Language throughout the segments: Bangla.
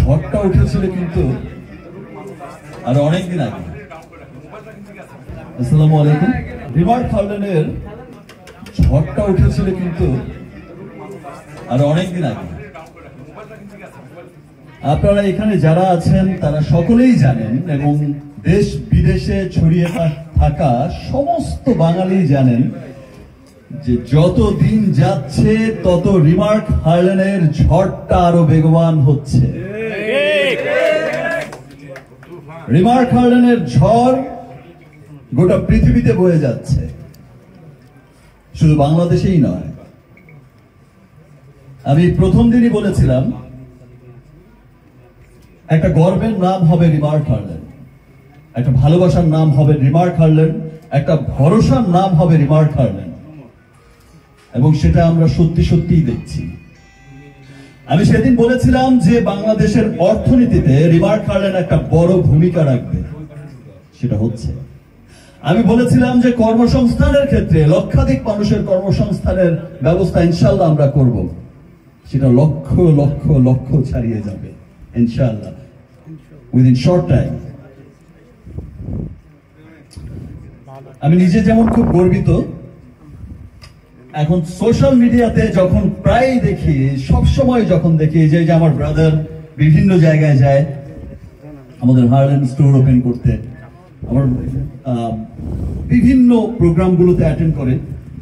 ঝড়টা উঠেছিল কিন্তু আর অনেকদিন আগে। আসসালামু আলাইকুম। রিমার্ক হার্লেনের ঝড়টা উঠেছিল কিন্তু আর অনেকদিন আগে। আপনারা এখানে যারা আছেন তারা সকলেই জানেন এবং দেশ বিদেশে ছড়িয়ে থাকা সমস্ত বাঙালি জানেন যে যত দিন যাচ্ছে তত রিমার্ক হার্লেনের ঝড়টা আরো বেগবান হচ্ছে। রিমার্ক হার্লেনের ঝড় গোটা পৃথিবীতে বয়ে যাচ্ছে, শুধু বাংলাদেশেই নয়। আমি প্রথম দিনই বলেছিলাম একটা গর্বের নাম হবে রিমার্ক হার্লেন, একটা ভালোবাসার নাম হবে রিমার্ক হার্লেন, একটা ভরসার নাম হবে রিমার্ক হার্লেন, এবং সেটা আমরা সত্যি সত্যিই দেখছি। আমি সেদিন বলেছিলাম যে বাংলাদেশের অর্থনীতিতে রিমার্ক হার্লেন একটা বড় ভূমিকা রাখবে, সেটা হচ্ছে। আমি বলেছিলাম যে কর্মসংস্থানের ক্ষেত্রে লক্ষাধিক মানুষের কর্মসংস্থানের ব্যবস্থা ইনশাল্লাহ আমরা করব, সেটা লক্ষ লক্ষ লক্ষ ছাড়িয়ে যাবে ইনশাল্লাহ উইদিন শর্ট টাইম। আমি নিজে যেমন খুব গর্বিত, এখন সোশ্যাল মিডিয়াতে যখন প্রায় দেখি, সবসময় যখন দেখি যে আমার ব্রাদার বিভিন্ন জায়গায় যায় আমাদের হার্লেন স্টোর ওপেন করতে, আমার বিভিন্ন প্রোগ্রামগুলোতে অ্যাটেন্ড করে,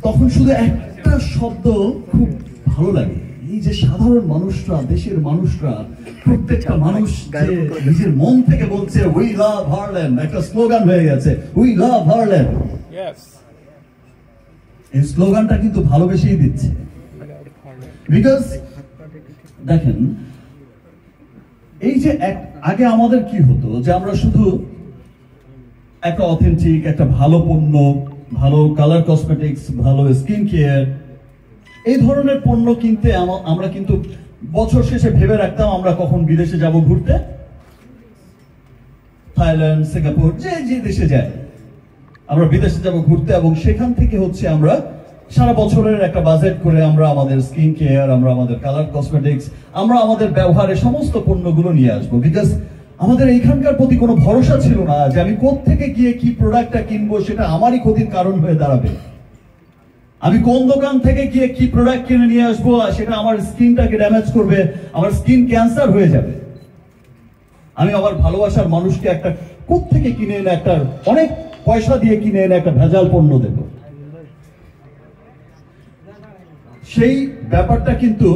তখন শুধু একটা শব্দ খুব ভালো লাগে, এই যে সাধারণ মানুষরা, দেশের মানুষরা, প্রত্যেকটা মানুষ যে নিজের মন থেকে বলছে উই লাভ হার্লেন, একটা স্লোগান হয়ে গেছে উই লাভ হার্লেন। এই স্লোগানটা কিন্তু ভালোবেসেই দিচ্ছে, বিকজ দেখেন এই যে আগে আমাদের কি হতো যে আমরা শুধু একটা অথেন্টিক, একটা ভালো পণ্য, ভালো কালার কসমেটিক্স, ভালো স্কিন কেয়ার, এই ধরনের পণ্য কিনতে আমরা কিন্তু বছর শেষে ভেবে রাখতাম আমরা কখন বিদেশে যাব ঘুরতে, থাইল্যান্ড, সিঙ্গাপুর, যে দেশে যায় আমরা বিদেশে যাব ঘুরতে, এবং সেখান থেকে হচ্ছে আমরা সারা বছরের একটা বাজেট করে আমরা আমাদের স্কিন কেয়ার, আমরা আমাদের কালার কসমেটিক্স, আমরা আমাদের ব্যবহারের সমস্ত পণ্যগুলো নিয়ে আসবো। বিকজ আমাদের এইখানকার প্রতি কোনো ভরসা ছিল না যে আমি কোত্থেকে গিয়ে কি প্রোডাক্টটা কিনবো, সেটা আমারই ক্ষতির কারণ হয়ে দাঁড়াবে। আমি কোন দোকান থেকে গিয়ে কি প্রোডাক্ট কিনে নিয়ে আসবো, সেটা আমার স্কিনটাকে ড্যামেজ করবে, আমার স্কিন ক্যান্সার হয়ে যাবে। আমি আমার ভালোবাসার মানুষকে একটা কোত্থেকে কিনে এনে, একটা অনেক পয়সা দিয়ে কিনে এনে একটা ভেজাল পণ্য দেব, সেই ব্যাপারটা কিন্তু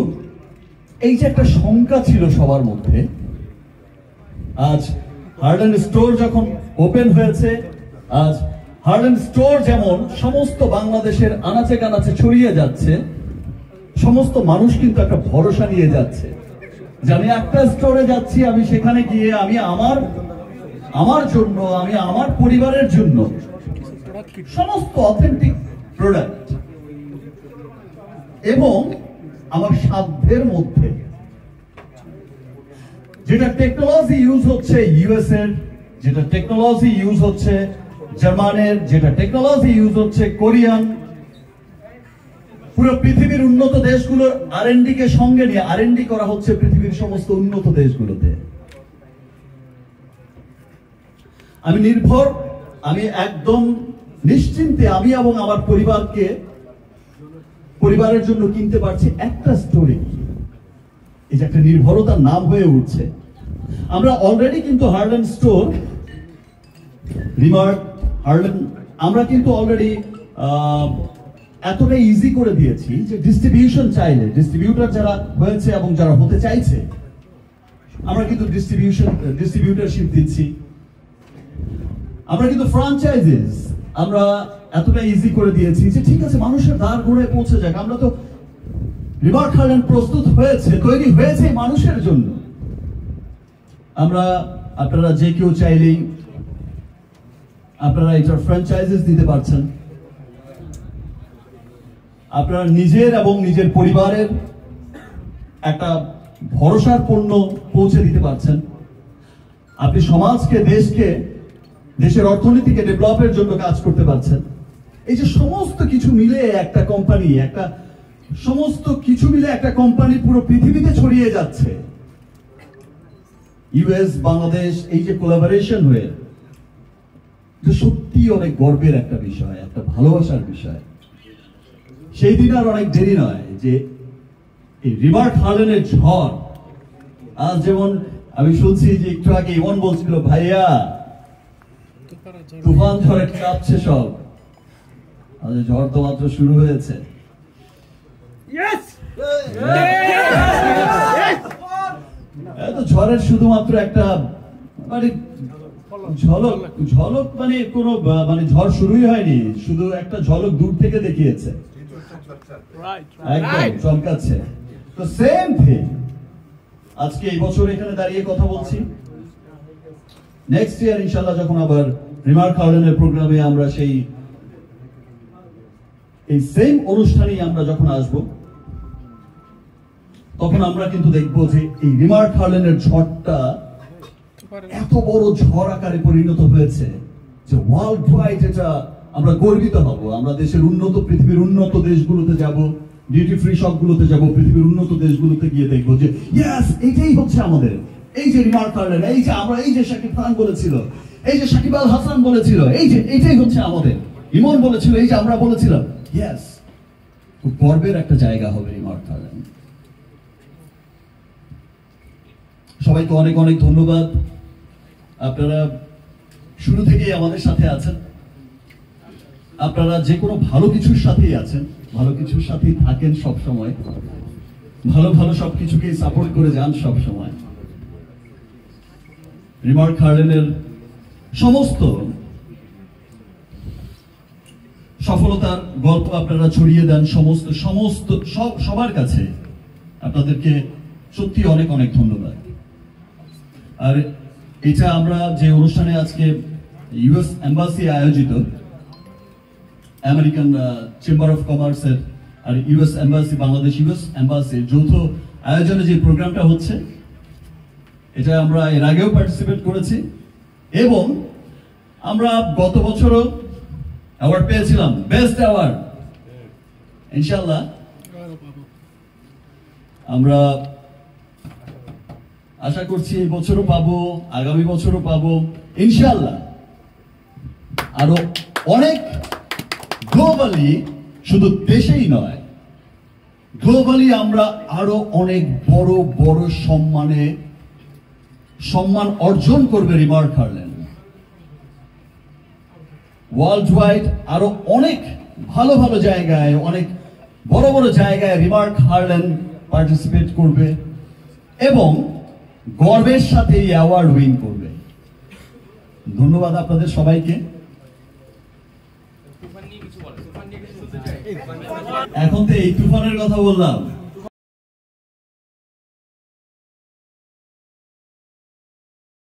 এই যে একটা শঙ্কা ছিল সবার মধ্যে, আজ হার্লেন স্টোর যখন ওপেন হয়েছে, আজ হার্লেন স্টোর যেমন সমস্ত বাংলাদেশের আনাচে কানাচে ছড়িয়ে যাচ্ছে, সমস্ত মানুষ কিন্তু একটা ভরসা নিয়ে যাচ্ছে যে আমি একটা স্টোরে যাচ্ছি, আমি সেখানে গিয়ে আমি আমার জন্য, আমি আমার পরিবারের জন্য সমস্ত অথেন্টিক প্রোডাক্ট এবং আমার সাধ্যের মধ্যে, যেটা টেকনোলজি ইউজ হচ্ছে ইউএস এর, যেটা টেকনোলজি ইউজ হচ্ছে জার্মানের, যেটা টেকনোলজি ইউজ হচ্ছে কোরিয়ান, পুরো পৃথিবীর উন্নত দেশগুলোর R&D কে সঙ্গে নিয়ে R&D করা হচ্ছে পৃথিবীর সমস্ত উন্নত দেশগুলোতে। আমি নির্ভর, আমি একদম নিশ্চিন্তে আমি এবং আমার পরিবারের জন্য কিনতে পারছি একটা স্টোরে। এই যে একটা নির্ভরতার নাম হয়ে উঠছে। আমরা অলরেডি কিন্তু হার্লেন স্টোর, রিমার্ক হার্লেন, আমরা কিন্তু অলরেডি এতটা ইজি করে দিয়েছি যে ডিস্ট্রিবিউশন চাইলে, ডিস্ট্রিবিউটর যারা হয়েছে এবং যারা হতে চাইছে, আমরা কিন্তু ডিস্ট্রিবিউটরশিপ দিচ্ছি। আমরা কিন্তু ফ্র্যাঞ্চাইজিস আমরা এতটা ইজি করে দিয়েছি যে ঠিক আছে, মানুষের দ্বার ঘুরে পৌঁছে যাক। আমরা তো রিমার্ক হার্লেন প্রস্তুত হয়েছে, তৈরি হয়েছে মানুষের জন্য। আপনারা যে কেউ চাইলেই আপনারা এটার ফ্র্যাঞ্চাইজিস দিতে পারছেন। আপনারা নিজের এবং নিজের পরিবারের একটা ভরসার পণ্য পৌঁছে দিতে পারছেন। আপনি সমাজকে, দেশকে, দেশের অর্থনীতিকে ডেভেলপের জন্য কাজ করতে পারছেন। এই যে সমস্ত কিছু মিলে একটা কোম্পানি, সমস্ত কিছু মিলে একটা কোম্পানি পুরো পৃথিবীতে ছড়িয়ে যাচ্ছে। ইউএস বাংলাদেশ এই যে কোলাবোরেশন হয়ে, এটা সত্যি অনেক গর্বের একটা বিষয়, একটা ভালোবাসার বিষয়। সেই দিন আর অনেক দেরি নয় যে এই রিভার হার্লেনের ঝড়, আজ যেমন আমি শুনছি যে একটু আগে ইমন বলছিল, ভাইয়া তুফান ঝড়ে কাঁপছে সব, ঝড় তো মাত্র শুরু হয়েছে। ঝড়ের শুধুমাত্র একটা মানে ঝলক, ঝলক মানে কোনো মানে ঝড় শুরুই হয়নি, শুধু একটা ঝলক দূর থেকে দেখিয়েছে, একদম চমকাচ্ছে। তো সেম থিং আজকে এই বছর এখানে দাঁড়িয়ে কথা বলছি, নেক্সট ইয়ার ইনশাআল্লাহ যখন আবার রিমার হার্লেনের প্রোগ্রামে আমরা এই সেম অনুষ্ঠানেই আমরা যখন আসব, তখন আমরা কিন্তু দেখবো যে এই রিমার হার্লেনের ঝড়টা এত বড় ঝড় আকারে পরিণত হয়েছে যে ওয়ার্ল্ড ওয়াইড এটা আমরা গর্বিত হব। আমরা দেশের উন্নত, পৃথিবীর উন্নত দেশগুলোতে যাব, ডিউটি ফ্রি শপগুলোতে যাব, পৃথিবীর উন্নত দেশগুলোতে গিয়ে দেখবো যে ইয়েস, এটাই হচ্ছে আমাদের, এই যে রিমার হার্লেন, এই যে আমরা, এই যে শাকিব খান বলেছিল, এই যে শাকিব আল হাসান বলেছিল, এই যে এটাই হচ্ছে আমাদের, ইমন বলেছিল, এই যে আমরা বলেছিলাম। ইয়েস, খুব গর্বের একটা জায়গা হবে রিমার হার্লেন। সবাইকে অনেক অনেক ধন্যবাদ, আপনারা শুরু থেকেই আমাদের সাথে আছেন, আপনারা যে কোনো ভালো কিছুর সাথেই আছেন, ভালো কিছুর সাথেই থাকেন সব সময়, ভালো ভালো সবকিছুকে সাপোর্ট করে যান সব সময়। রিমার হার্লেনের সমস্ত সফলতার গল্প আপনারা ছড়িয়ে দেন সবার কাছে, আপনাদেরকে সত্যি অনেক অনেক ধন্যবাদ। আর এটা আমরা যে অনুষ্ঠানে আজকে ইউএস এম্বাসি আয়োজিত, আমেরিকান চেম্বার অফ কমার্সের আর ইউএস এম্বাসি, বাংলাদেশ ইউএস এম্বাসির যৌথ আয়োজনে যে প্রোগ্রামটা হচ্ছে, এটা আমরা এর আগেও পার্টিসিপেট করেছি এবং আমরা গত বছরও অ্যাওয়ার্ড পেয়েছিলাম, বেস্ট অ্যাওয়ার্ড। ইনশাআল্লাহ আমরা আশা করছি এই বছরও পাবো, আগামী বছরও পাবো ইনশাআল্লাহ। আরো অনেক গ্লোবালি, শুধু দেশেই নয়, গ্লোবালি আমরা আরো অনেক বড় বড় সম্মান অর্জন করবে রিমার হার্লেন। ওয়ার্ল্ড ওয়াইড আরো অনেক ভালো ভালো জায়গায়, অনেক বড় বড় জায়গায় রিমার হার্লেন পার্টিসিপেট করবে এবং গর্বের সাথে এই অ্যাওয়ার্ড উইন করবে। ধন্যবাদ আপনাদের সবাইকে। এখন তো এই তুফানের কথা বললাম,